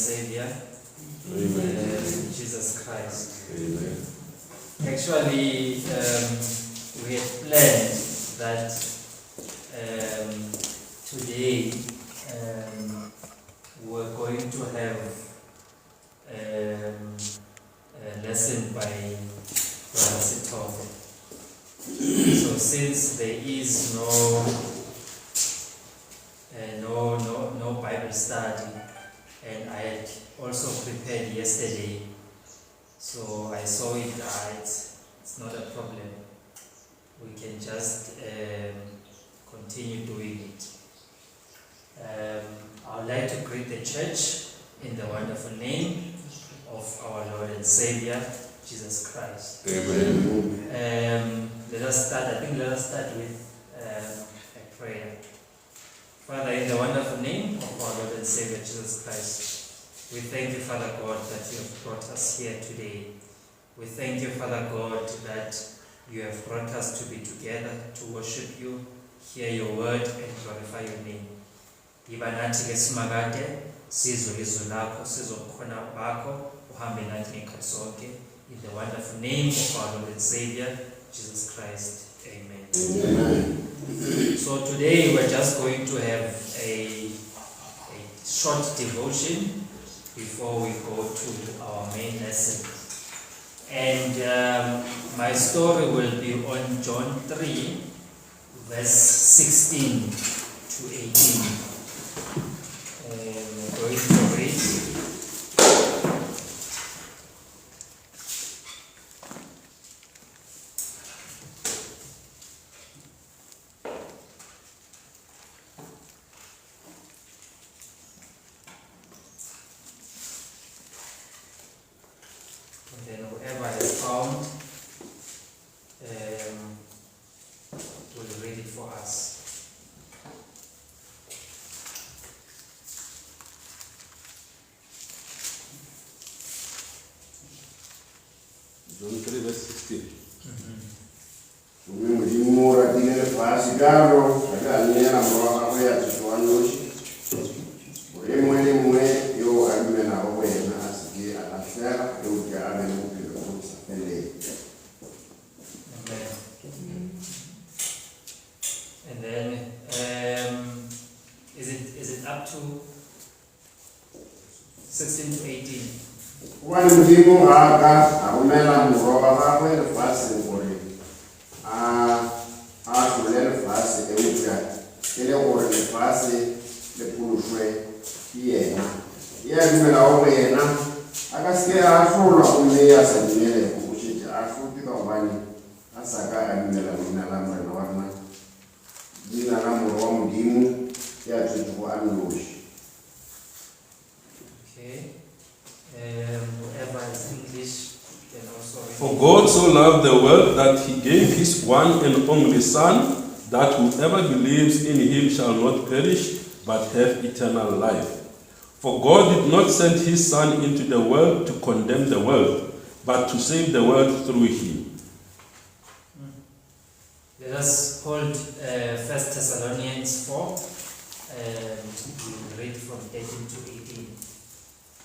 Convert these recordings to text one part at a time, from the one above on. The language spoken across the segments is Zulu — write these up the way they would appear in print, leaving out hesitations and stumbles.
Savior, Jesus Christ. Amen. Actually, we had planned that today we're going to have a lesson by Brother Sitove. So since there is no Bible study, and I had also prepared yesterday, so I saw it. It's not a problem. We can just continue doing it. I would like to greet the church in the wonderful name of our Lord and Savior, Jesus Christ. Amen. Let us start with a prayer. Father, in the wonderful name of our Lord and Savior, Jesus Christ, we thank you, Father God, that you have brought us here today. We thank you, Father God, that you have brought us to be together to worship you, hear your word, and glorify your name. Yiba nathi ke simakade sizwe izwi lakho sizokhona bakho uhambe nathi ngekhathi sonke, in the wonderful name of our Lord and Savior Jesus Christ. Amen. Amen. So today we're just going to have a short devotion before we go to our main lesson. And my story will be on John 3, verse 16 to 18. We're going to read. And then whoever has found will read it for us. John 3, verse 16. Umimura dinele fasigaro akaliyana mwa akoya tswanyoshi mwe yo alimena owena asike alafera yo jabe mupilo kusapele. Amen. And then is it up to 16 to 18? Wani mdimu haka aumela mroba kakwe fasi ngore kulele fasi euja ele ngore le fasi le pulushwe yena yena owena akasike afula umeya sanimele kushija afutika ubani asaka amela mina lamba na wana jina la mroba mdimu ya tutu anushi. Okay. Whoever is English can also read. For God so loved the world that he gave his one and only Son, that whoever believes in him shall not perish, but have eternal life. For God did not send his Son into the world to condemn the world, but to save the world through him. Let us hold 1 Thessalonians 4, we'll read from 18 to 18.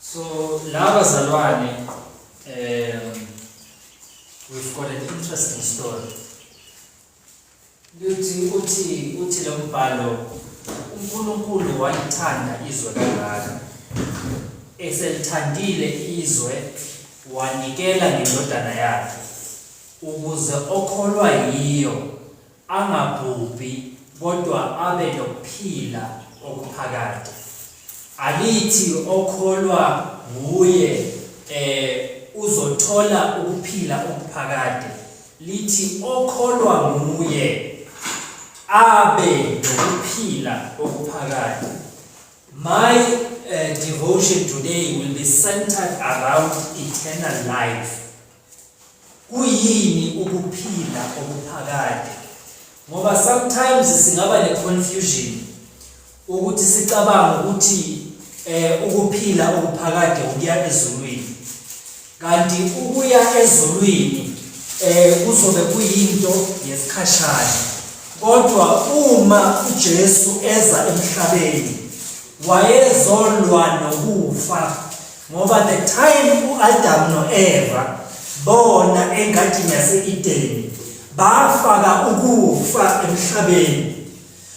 So, lava zalwane, we've got an interesting story. Uthi lo mbhalo uNkulunkulu walithanda izwe kangaka, eselithandile izwe wanikela ngendodana yakhe, ukuze okholwa yiyo angabhubhi kodwa abe nokuphila okuphakade. Alithi okholwa nguye uzothola ukuphila okuphakade, lithi okholwa nguye abe nokuphila okuphakade. My devotion today will be centered around eternal life. Kuyini ukuphila okuphakade? Ngoba sometimes singaba ne-confusion ukuthi sicabanga ukuthi ukuphila okuphakade ukuya ezulwini, kanti ukuya ezulwini kuzobe kuyinto yesikhashana. Kodwa uma uJesu eza emhlabeni wayezolwa nokufa, ngoba the time uAdam noEva bona engadini yase-Edeni bafaka ukufa emhlabeni.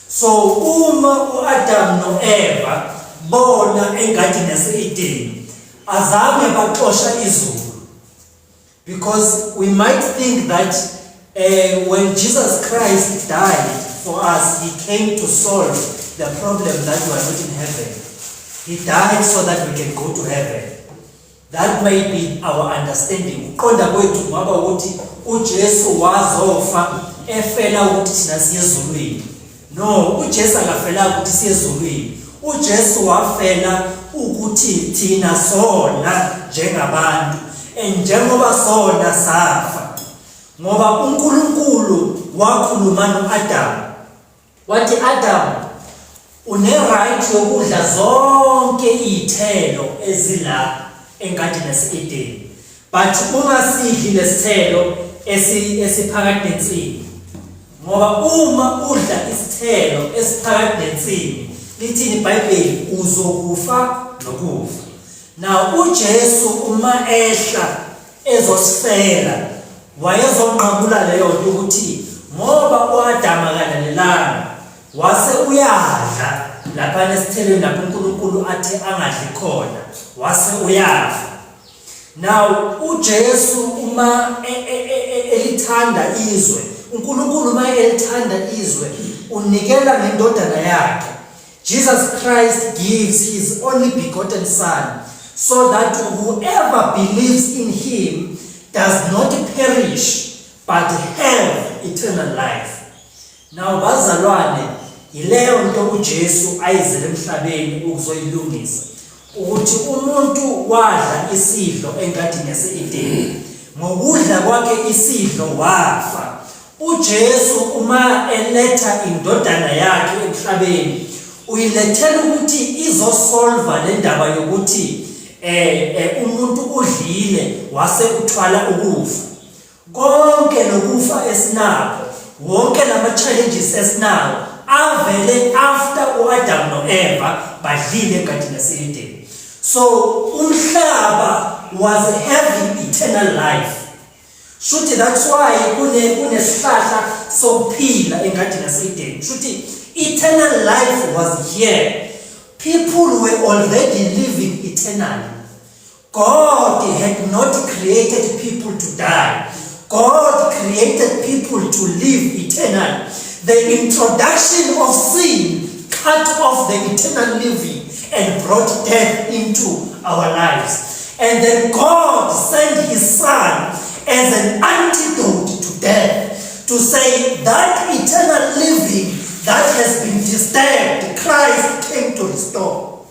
So uma uAdam noEva bona engadini yase-Edeni azange baxosha izulu, because we might think that when Jesus Christ died for us, he came to solve the problem that we are not in heaven. He died so that we can go to heaven. That may be our understanding. Uqonda kwethu ngaba ukuthi uJesu wazofa efela ukuthi thina siye ezulwini. No, uJesu akafela ukuthi siye ezulwini. uJesu wafela ukuthi thina sona njengabantu, njengoba sona safa. Ngoba uNkulunkulu wakhuluma noAdam, wathi Adam, une-right yokudla zonke izithelo ezila engadini yase-Edeni, but ungasidli lesithelo esiphakathi nensini. Ngoba uma udla isithelo esiphakathi nensini, lithini iBhayibheli, uzokufa nokufa. Now uJesu uma ehla ezosifela, wayezonqamula leyo nto ukuthi ngoba uAdam akalalelanga wase uyadla lapha nesithelweni lapho uNkulunkulu athe angadli khona, wase uyafa. Now uJesu uma elithanda izwe, uNkulunkulu uma elithanda izwe unikela ngendodana yakhe. Jesus Christ gives his only begotten son, so that whoever believes in him does not perish but have eternal life. Now bazalwane, ileyo nto uJesu ayizele emhlabeni ukuzoyilungisa, ukuthi umuntu wadla isidlo engadini yase-Edeni, ngokudla kwakhe isidlo wafa. uJesu uma eletha indodana yakhe emhlabeni, uyilethela ukuthi izosolva le ndaba yokuthi umuntu udlile wase uthwala ukufa. Konke lokufa esinako, wonke lama challenges esinawo avele after uAdam noEva badlile engadini yase-Edeni. So umhlaba was having eternal life. Shuthi that's why kunesihlahla sokuphila engadini yase-Edeni. Shuthi eternal life was here. People were already living eternally. God had not created people to die. God created people to live eternally. The introduction of sin cut off the eternal living and brought death into our lives. And then God sent his son as an antidote to death, to say that eternal living that has been disturbed, Christ came to restore.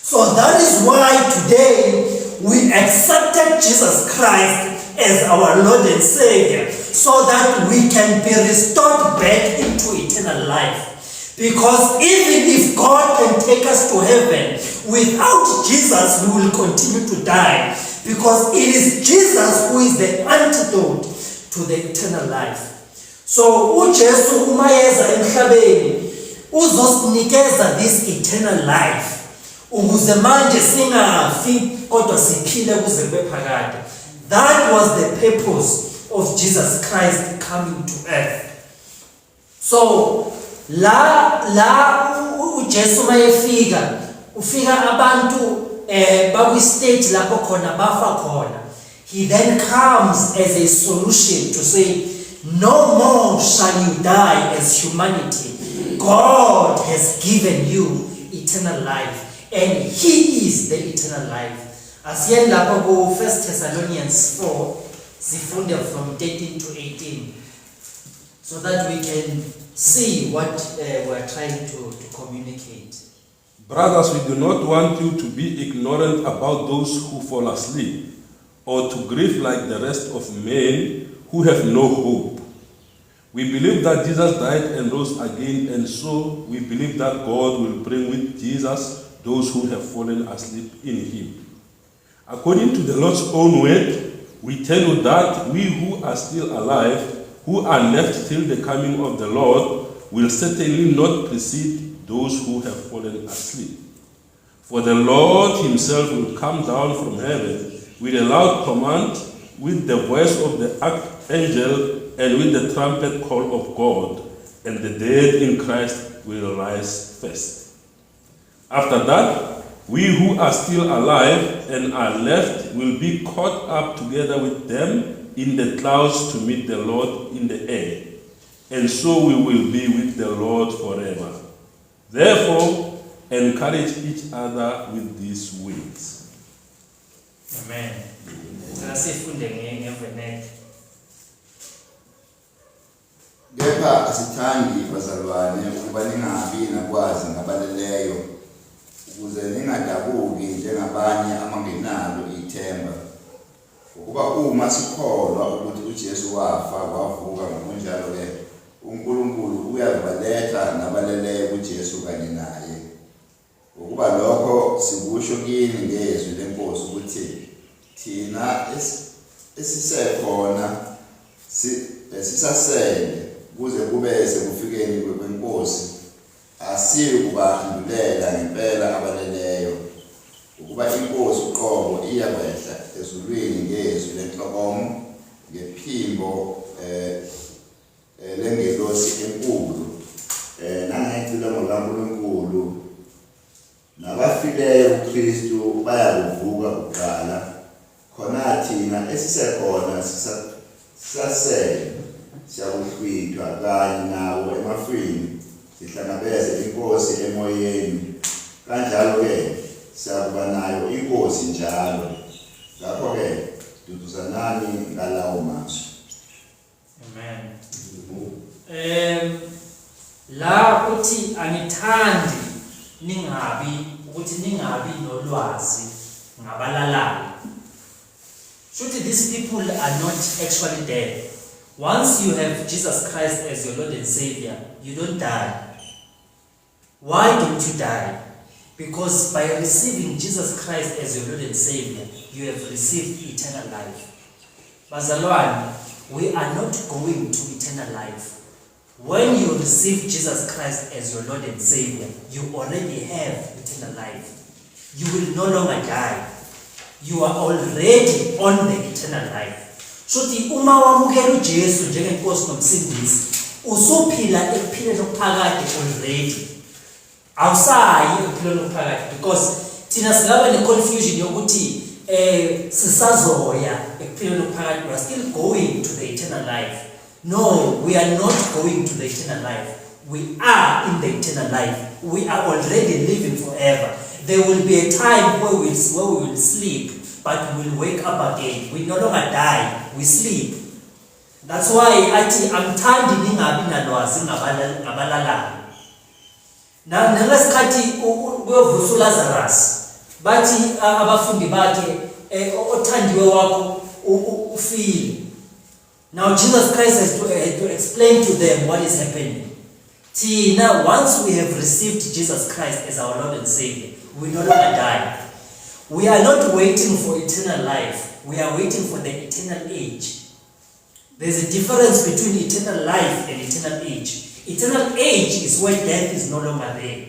So that is why today we accepted Jesus Christ as our Lord and Savior, so that we can be restored back into eternal life. Because even if God can take us to heaven, without Jesus we will continue to die, because it is Jesus who is the antidote to the eternal life. So uJesu uma yeza emhlabeni uzosinikeza this eternal life, ukuze manje singafi kodwa siphile kuze kube phakade. That was the purpose of Jesus Christ coming to earth. So la uJesu mayefika, ufika abantu bakwi stage lapho khona bafa khona. He then comes as a solution to say, no more shall you die as humanity. God has given you eternal life, and he is the eternal life. Asiyeni lapho ku 1 Thessalonians 4, sifunde from 13 to 18, so that we can see what we are trying to communicate. Brothers, we do not want you to be ignorant about those who fall asleep, or to grieve like the rest of men who have no hope. We believe that Jesus died and rose again, and so we believe that God will bring with Jesus those who have fallen asleep in him. According to the Lord's own word, we tell you that we who are still alive, who are left till the coming of the Lord, will certainly not precede those who have fallen asleep. For the Lord himself will come down from heaven with a loud command, with the voice of the archangel, and with the trumpet call of God, and the dead in Christ will rise first. After that, we who are still alive and are left will be caught up together with them in the clouds to meet the Lord in the air, and so we will be with the Lord forever. Therefore, encourage each other with these words. Amen. Sifunde ngevenek. Kepha asithandi bazalwane ukuba ningabi nakwazi ngabaleleyo ukuze ningadabuki njengabanye amangenalo ithemba. Ukuba uma sikholwa ukuthi uJesu wafa wavuka ngokunjalo ke uNkulunkulu uyabaletha nabaleleyo kuJesu kanye naye. Ukuba lokho sikusho kini ngezwi lenkosi ukuthi thina esisekhona sisasele kuze kube sekufikeni kwenkosi asiyi kubahandulela ngempela abaleleyo. Ukuba inkosi uqobo iyakwehla ezulwini ngezwi lenhlokomo ngephimbo lengelosi enkulu nangecilongo kaNkulunkulu nabafileyo uKristu bayakuvuka kuqala. Khona thina esisekhona sisasele siyakuhlwithwa kanye nawo emafini sihlangabeze inkosi emoyeni. Kanjalo-ke siyakuba nayo inkosi njalo. Ngakho-ke duduzanani ngalawo mazwi. Amen. La uthi angithandi ningabi nolwazi ngabalalayo. Surely these people are not actually dead. Once you have Jesus Christ as your Lord and Savior, you don't die. Why don't you die? Because by receiving Jesus Christ as your Lord and Savior, you have received eternal life. Bazalwane, we are not going to eternal life. When you receive Jesus Christ as your Lord and Savior, you already have eternal life. You will no longer die. You are already on the eternal life. Shothi uma wamukela uJesu njengenkosi nomsindisi, usuphila ekuphileni okuphakade already. Awusayi ekuphileni okuphakade because thina singaba ne-confusion yokuthi sisazoya ekuphileni okuphakade. We are still going to the eternal life. No, we are not going to the eternal life. We are in the eternal life. We are already living forever. There will be a time where we will sleep, but we will wake up again. We no longer die, we sleep. That's why angithandi ningabi nalwazi ngabalalayo. Nangesikhathi kuyovusa uLazarus, bathi abafundi bakhe othandiwe wakho ufile. Now Jesus Christ has to explain to them what is happening. Now, once we have received Jesus Christ as our Lord and Savior, we no longer die. We are not waiting for eternal life. We are waiting for the eternal age. There's a difference between eternal life and eternal age. Eternal age is where death is no longer there.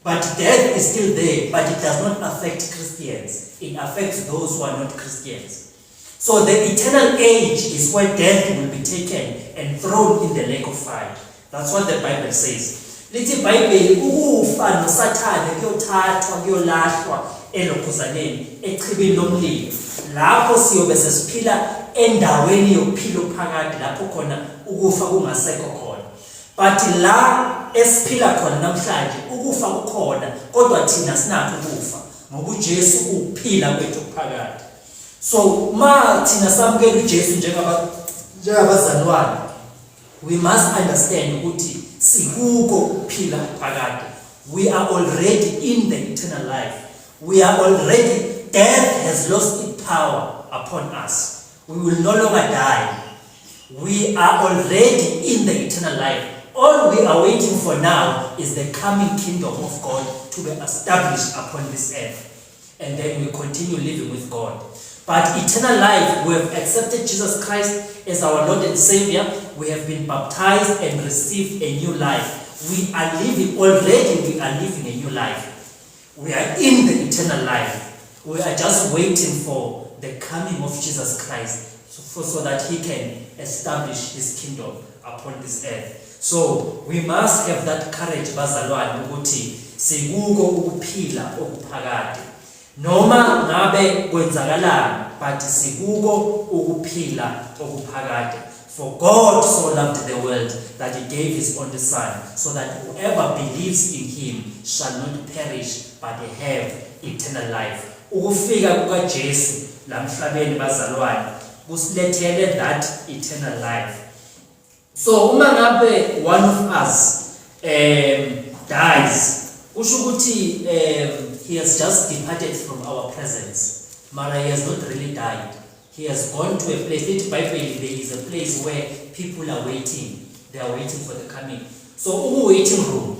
But death is still there, but it does not affect Christians. It affects those who are not Christians. So the eternal age is where death will be taken and thrown in the lake of fire. That's what the Bible says. Lithi Bible ukufa noSathane kuyothathwa kuyolahlwa elokhuzaneni echibini lomlilo. Lapho siyobe sesiphila endaweni yokuphila phakade lapho khona ukufa kungasekho khona. But la esiphila khona namhlanje ukufa kukhona kodwa thina sinakho ukufa ngoba uJesu uphila kwethu phakade. So ma thina samukela uJesu njengabazalwane, we must understand ukuthi sikuko ukuphila phakade. We are already in the eternal life. We are already, death has lost its power upon us. We will no longer die. We are already in the eternal life. All we are waiting for now is the coming kingdom of God to be established upon this earth. And then we continue living with God. But eternal life, we have accepted Jesus Christ as our Lord and Savior. We have been baptized and received a new life. We are living, already we are living a new life. We are in the eternal life. We are just waiting for the coming of Jesus Christ so that he can establish his kingdom upon this earth. So we must have that courage, bazalwane, ukuthi sikuko ukuphila okuphakade. Noma ngabe kwenzakalani, but sikuko ukuphila okuphakade. For God so loved the world that he gave his only Son, so that whoever believes in him shall not perish but have eternal life. Ukufika kukaJesu la mhlabeni bazalwane kusilethele that eternal life. So uma ngabe one of us dies, kusho ukuthi he has just departed from our presence, but he has not really died. He has gone to a place. In the Bible, there is a place where people are waiting. They are waiting for the coming. So, waiting room.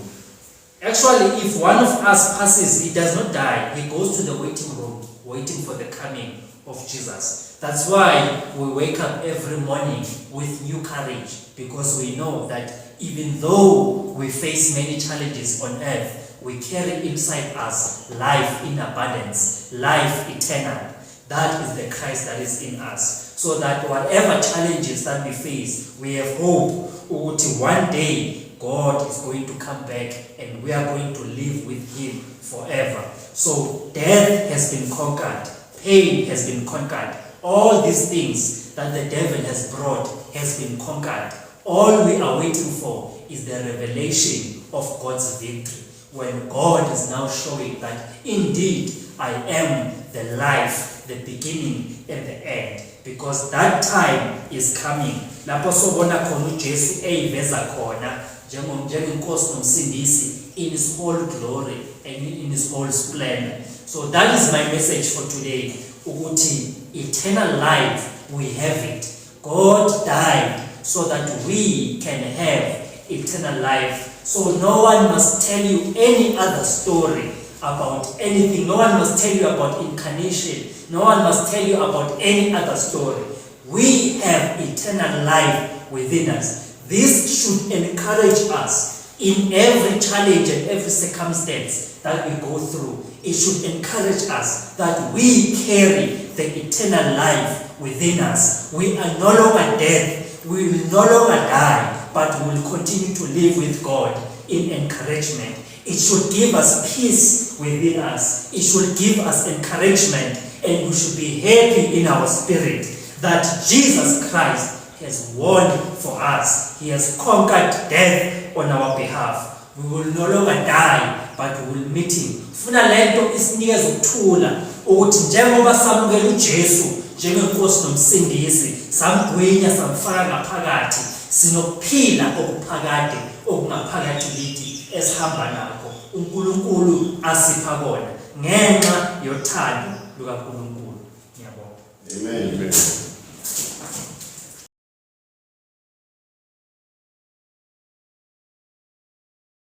Actually, if one of us passes, he does not die. He goes to the waiting room, waiting for the coming of Jesus. That's why we wake up every morning with new courage, because we know that even though we face many challenges on earth, we carry inside us life in abundance, life eternal. That is the Christ that is in us. So that whatever challenges that we face, we have hope. One day, God is going to come back and we are going to live with him forever. So death has been conquered. Pain has been conquered. All these things that the devil has brought has been conquered. All we are waiting for is the revelation of God's victory. When God is now showing that indeed I am the life, the beginning and the end, because that time is coming. Lapho sobona khona uJesu eyiveza khona njengenkosi nomsindisi in his whole glory and in his whole splendor. So that is my message for today. Ukuthi eternal life, we have it. God died so that we can have eternal life. So no one must tell you any other story about anything. No one must tell you about incarnation. No one must tell you about any other story. We have eternal life within us. This should encourage us in every challenge and every circumstance that we go through. It should encourage us that we carry the eternal life within us. We are no longer dead. We will no longer die, but we will continue to live with God in encouragement. It should give us peace within us. It should give us encouragement, and we should be happy in our spirit that Jesus Christ has won for us. He has conquered death on our behalf. We will no longer die, but we will meet him. Funa lento isinikeza ukuthula ukuthi njengoba samukela uJesu njengenkosi nomsindisi, samgwinya samfaka ngaphakathi, sinokuphila okuphakade okungaphakathi kithi esihamba nakho uNkulunkulu asipha kona ngenxa yothando lukaNkulunkulu. Ngiyabonga. Amen.